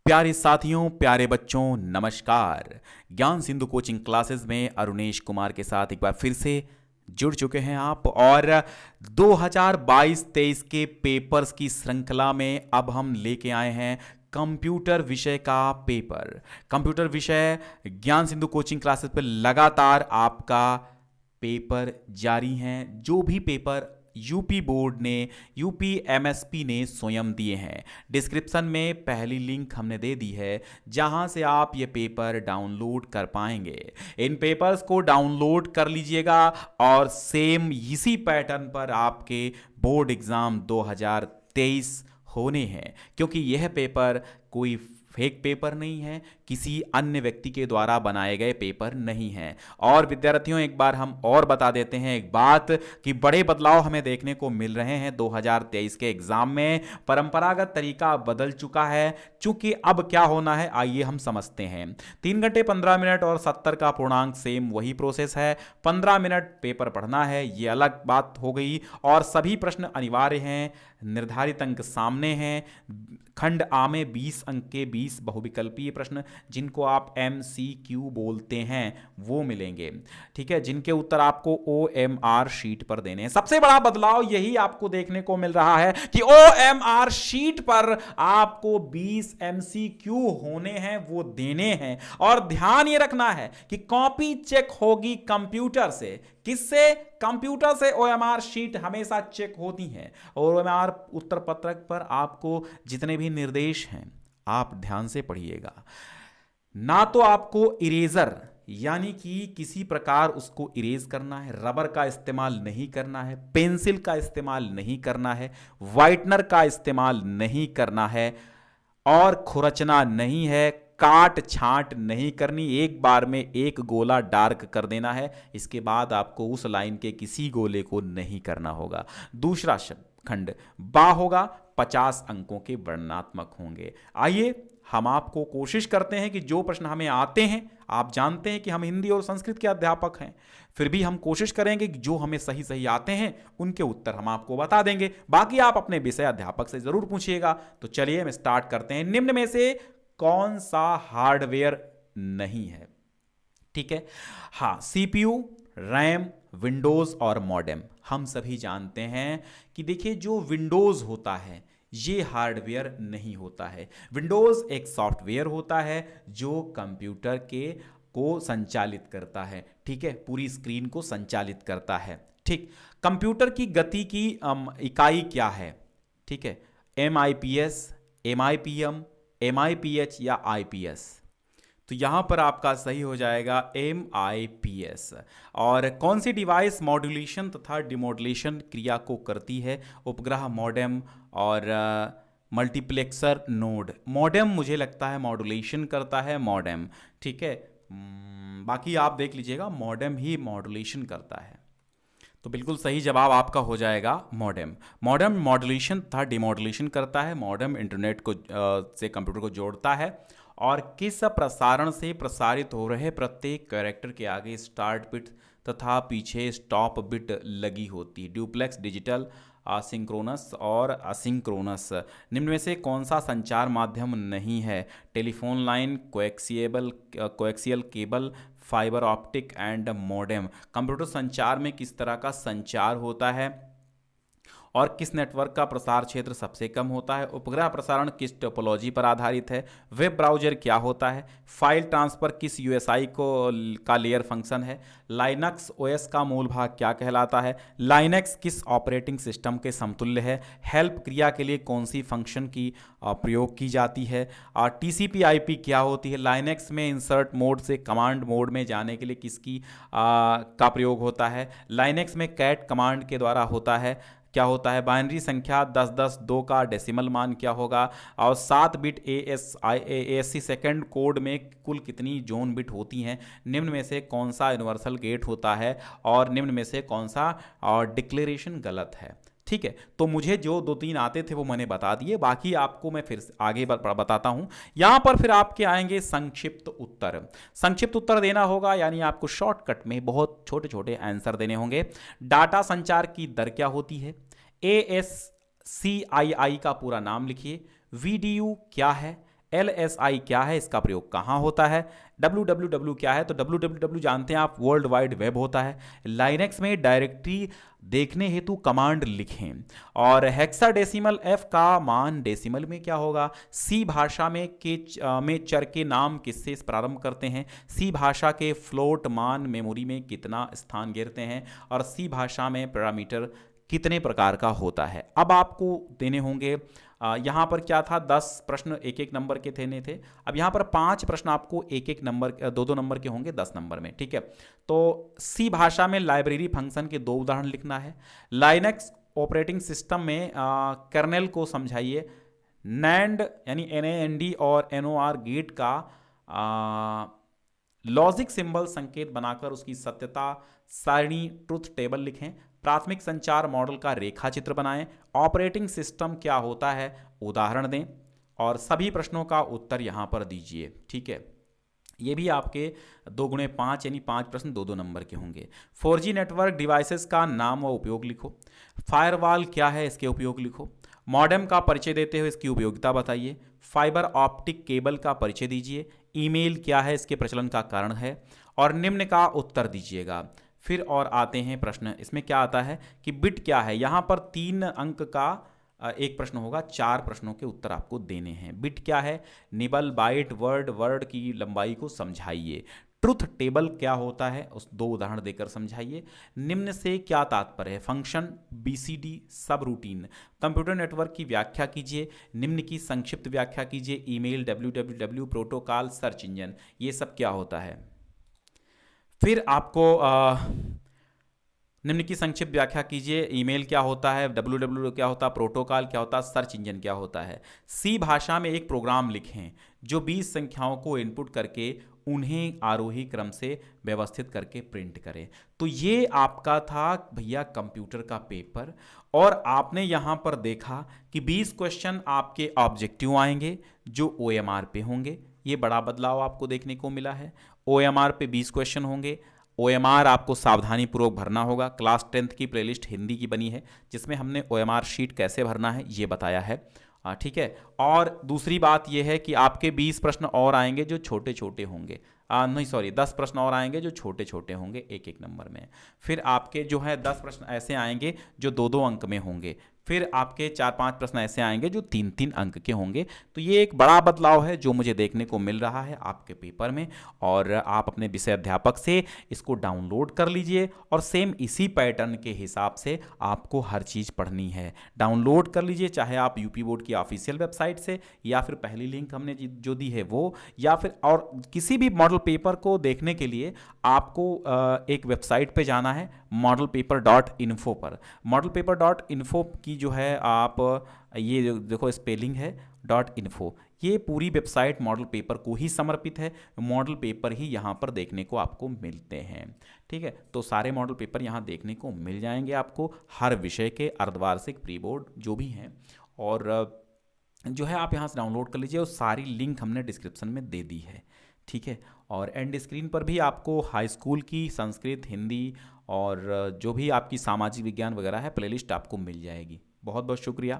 प्यारे साथियों, प्यारे बच्चों, नमस्कार। ज्ञान सिंधु कोचिंग क्लासेस में अरुणेश कुमार के साथ एक बार फिर से जुड़ चुके हैं आप। और 2022-23 के पेपर्स की श्रृंखला में अब हम लेके आए हैं कंप्यूटर विषय का पेपर। कंप्यूटर विषय ज्ञान सिंधु कोचिंग क्लासेस पर लगातार आपका पेपर जारी हैं। जो भी पेपर यूपी बोर्ड ने, यूपी एमएसपी ने स्वयं दिए हैं, डिस्क्रिप्शन में पहली लिंक हमने दे दी है जहां से आप ये पेपर डाउनलोड कर पाएंगे। इन पेपर्स को डाउनलोड कर लीजिएगा और सेम इसी पैटर्न पर आपके बोर्ड एग्जाम 2023 होने हैं, क्योंकि यह पेपर कोई फेक पेपर नहीं है, किसी अन्य व्यक्ति के द्वारा बनाए गए पेपर नहीं है। और विद्यार्थियों, एक बार हम और बता देते हैं एक बात कि बड़े बदलाव हमें देखने को मिल रहे हैं 2023 के एग्जाम में। परंपरागत तरीका बदल चुका है। चूंकि अब क्या होना है आइए हम समझते हैं। 3 घंटे 15 मिनट और 70 का पूर्णांक सेम वही प्रोसेस है। 15 मिनट पेपर पढ़ना है, ये अलग बात हो गई। और सभी प्रश्न अनिवार्य हैं, निर्धारित अंक सामने हैं। खंड आ में 20 अंक के 20 बहुविकल्पीय प्रश्न, जिनको आप MCQ बोलते हैं, वो मिलेंगे। ठीक है, जिनके उत्तर आपको OMR शीट पर देने हैं। सबसे बड़ा बदलाव यही आपको देखने को मिल रहा है कि OMR शीट पर आपको 20 MCQ होने हैं, वो देने हैं। और ध्यान ये रखना है कि कॉपी चेक होगी कंप्यूटर से। किससे? कंप्यूटर से। OMR शीट हमेशा चेक होती है। और OMR उत्तर पत्रक पर आपको जितने भी निर्देश हैं आप ध्यान से पढ़िएगा। ना तो आपको इरेजर यानी कि किसी प्रकार उसको इरेज करना है, रबर का इस्तेमाल नहीं करना है, पेंसिल का इस्तेमाल नहीं करना है, व्हाइटनर का इस्तेमाल नहीं करना है, और खुरचना नहीं है, काट छांट नहीं करनी। एक बार में एक गोला डार्क कर देना है, इसके बाद आपको उस लाइन के किसी गोले को नहीं करना होगा। दूसरा खंड बा होगा, 50 अंकों के वर्णनात्मक होंगे। आइए हम आपको कोशिश करते हैं कि जो प्रश्न हमें आते हैं, आप जानते हैं कि हम हिंदी और संस्कृत के अध्यापक हैं, फिर भी हम कोशिश करेंगे कि जो हमें सही सही आते हैं उनके उत्तर हम आपको बता देंगे। बाकी आप अपने विषय अध्यापक से जरूर पूछिएगा। तो चलिए हम स्टार्ट करते हैं। निम्न में से कौन सा हार्डवेयर नहीं है? ठीक है, हाँ, CPU, रैम, विंडोज और मॉडेम। हम सभी जानते हैं कि देखिए, जो विंडोज होता है ये हार्डवेयर नहीं होता है। विंडोज एक सॉफ्टवेयर होता है जो कंप्यूटर को संचालित करता है। ठीक है, पूरी स्क्रीन को संचालित करता है। ठीक, कंप्यूटर की गति की इकाई क्या है? ठीक है, MIPS, MIPM, MIPH या IPS। तो यहां पर आपका सही हो जाएगा MIPS। और कौन सी डिवाइस मॉड्यूलेशन तथा डिमॉड्यूलेशन क्रिया को करती है? उपग्रह, मॉडेम और मल्टीप्लेक्सर नोड। मॉडेम मुझे लगता है मॉड्यूलेशन करता है, मॉडेम। ठीक है, बाकी आप देख लीजिएगा, मॉडेम ही मॉड्यूलेशन करता है। तो बिल्कुल सही जवाब आपका हो जाएगा मॉडेम। मॉडेम मॉड्यूलेशन तथा डिमॉड्यूलेशन करता है। मॉडेम इंटरनेट को से कंप्यूटर को जोड़ता है। और किस प्रसारण से प्रसारित हो रहे प्रत्येक कैरेक्टर के आगे स्टार्ट बिट तथा पीछे स्टॉप बिट लगी होती है? डुप्लेक्स, डिजिटल, असिंक्रोनस और असिंक्रोनस। निम्न में से कौन सा संचार माध्यम नहीं है? Telephone line, coaxial cable, fibre optic and modem. Computer संचार में किस तरह का संचार होता है और किस नेटवर्क का प्रसार क्षेत्र सबसे कम होता है? उपग्रह प्रसारण किस टोपोलॉजी पर आधारित है? वेब ब्राउजर क्या होता है? फाइल ट्रांसफर किस USI का लेयर फंक्शन है? लाइनक्स OS का मूल भाग क्या कहलाता है? लाइनक्स किस ऑपरेटिंग सिस्टम के समतुल्य है? हेल्प क्रिया के लिए कौन सी फंक्शन की प्रयोग की जाती है? TCP/IP क्या होती है? लाइनक्स में इंसर्ट मोड से कमांड मोड में जाने के लिए किसकी का प्रयोग होता है? लाइनक्स में कैट कमांड के द्वारा होता है, क्या होता है? बाइनरी संख्या 1010 का डेसिमल मान क्या होगा? और 7 बिट ASCII सेकेंड कोड में कुल कितनी जोन बिट होती हैं? निम्न में से कौन सा यूनिवर्सल गेट होता है? और निम्न में से कौन सा डिक्लेरेशन गलत है? ठीक है, तो मुझे जो 2-3 आते थे वो मैंने बता दिए, बाकी आपको मैं फिर आगे बताता हूं। यहां पर फिर आपके आएंगे संक्षिप्त उत्तर। संक्षिप्त उत्तर देना होगा, यानी आपको शॉर्टकट में बहुत छोटे छोटे आंसर देने होंगे। डाटा संचार की दर क्या होती है? ASCII का पूरा नाम लिखिए। VDU क्या है? LSI क्या है, इसका प्रयोग कहाँ होता है, www क्या है, तो www जानते हैं आप वर्ल्ड वाइड वेब होता है। लाइनेक्स में डायरेक्टरी देखने हेतु कमांड लिखें, और हेक्साडेसिमल f का मान डेसिमल में क्या होगा। सी भाषा में चर के नाम किससे प्रारंभ करते हैं, सी भाषा के फ्लोट मान मेमोरी में कितना स्थान घेरते हैं, और सी भाषा में पैरामीटर कितने प्रकार का होता है। अब आपको देने होंगे यहाँ पर क्या था, 10 प्रश्न एक एक नंबर के थे। अब यहाँ पर 5 प्रश्न आपको एक एक नंबर 2-2 नंबर के होंगे 10 नंबर में, ठीक है। तो सी भाषा में लाइब्रेरी फंक्शन के 2 उदाहरण लिखना है। लाइनेक्स ऑपरेटिंग सिस्टम में कर्नेल को समझाइए। नैंड यानी NAND और NOR गेट का लॉजिक सिंबल संकेत बनाकर उसकी सत्यता सारणी ट्रुथ टेबल लिखें। प्राथमिक संचार मॉडल का रेखा चित्र बनाएं। ऑपरेटिंग सिस्टम क्या होता है उदाहरण दें, और सभी प्रश्नों का उत्तर यहां पर दीजिए, ठीक है। ये भी आपके 2x5 यानी 5 प्रश्न 2-2 नंबर के होंगे। 4G नेटवर्क डिवाइसेस का नाम व उपयोग लिखो। फायरवॉल क्या है, इसके उपयोग लिखो। मॉडेम का परिचय देते हुए इसकी उपयोगिता बताइए। फाइबर ऑप्टिक केबल का परिचय दीजिए। ईमेल क्या है, इसके प्रचलन का कारण है, और निम्न का उत्तर दीजिएगा। फिर और आते हैं प्रश्न, इसमें क्या आता है कि बिट क्या है। यहाँ पर 3 अंक का एक प्रश्न होगा, 4 प्रश्नों के उत्तर आपको देने हैं। बिट क्या है, निबल, बाइट, वर्ड की लंबाई को समझाइए। ट्रुथ टेबल क्या होता है, उस 2 उदाहरण देकर समझाइए। निम्न से क्या तात्पर्य है, फंक्शन, BCD, सब रूटीन। कंप्यूटर नेटवर्क की व्याख्या कीजिए। निम्न की संक्षिप्त व्याख्या कीजिए। Email, www, protocol, search engine, ये सब क्या होता है। फिर आपको निम्न की संक्षिप्त व्याख्या कीजिए। ईमेल क्या होता है, www क्या होता है, प्रोटोकॉल क्या होता है, सर्च इंजन क्या होता है। सी भाषा में एक प्रोग्राम लिखें जो 20 संख्याओं को इनपुट करके उन्हें आरोही क्रम से व्यवस्थित करके प्रिंट करे। तो ये आपका था भैया कंप्यूटर का पेपर, और आपने यहाँ पर देखा कि 20 क्वेश्चन आपके ऑब्जेक्टिव आएंगे जो OMR पे होंगे। ये बड़ा बदलाव आपको देखने को मिला है। OMR पे 20 क्वेश्चन होंगे। OMR आपको सावधानी पूर्वक भरना होगा। क्लास 10th की प्लेलिस्ट हिंदी की बनी है जिसमें हमने OMR शीट कैसे भरना है ये बताया है, ठीक है। और दूसरी बात यह है कि आपके 20 प्रश्न और आएंगे जो छोटे छोटे होंगे, नहीं सॉरी 10 प्रश्न और आएंगे जो छोटे छोटे होंगे एक एक नंबर में। फिर आपके जो है 10 प्रश्न ऐसे आएंगे जो 2-2 अंक में होंगे। फिर आपके 4-5 प्रश्न ऐसे आएंगे जो 3-3 अंक के होंगे। तो ये एक बड़ा बदलाव है जो मुझे देखने को मिल रहा है आपके पेपर में, और आप अपने विषय अध्यापक से इसको डाउनलोड कर लीजिए, और सेम इसी पैटर्न के हिसाब से आपको हर चीज़ पढ़नी है। डाउनलोड कर लीजिए, चाहे आप यूपी बोर्ड की ऑफिशियल वेबसाइट से, या फिर पहली लिंक हमने जो दी है वो, या फिर और किसी भी मॉडल पेपर को देखने के लिए आपको एक वेबसाइट पे जाना है modelpaper.info पर। modelpaper.info की जो है आप ये देखो स्पेलिंग है .info, ये पूरी वेबसाइट मॉडल पेपर को ही समर्पित है। मॉडल पेपर ही यहाँ पर देखने को आपको मिलते हैं, ठीक है। तो सारे मॉडल पेपर यहाँ देखने को मिल जाएंगे आपको, हर विषय के, अर्धवार्षिक, प्री बोर्ड जो भी हैं, और जो है आप यहाँ से डाउनलोड कर लीजिए। और सारी लिंक हमने डिस्क्रिप्शन में दे दी है, ठीक है। और एंड स्क्रीन पर भी आपको हाई स्कूल की संस्कृत, हिंदी और जो भी आपकी सामाजिक विज्ञान वगैरह है प्लेलिस्ट आपको मिल जाएगी। बहुत बहुत शुक्रिया।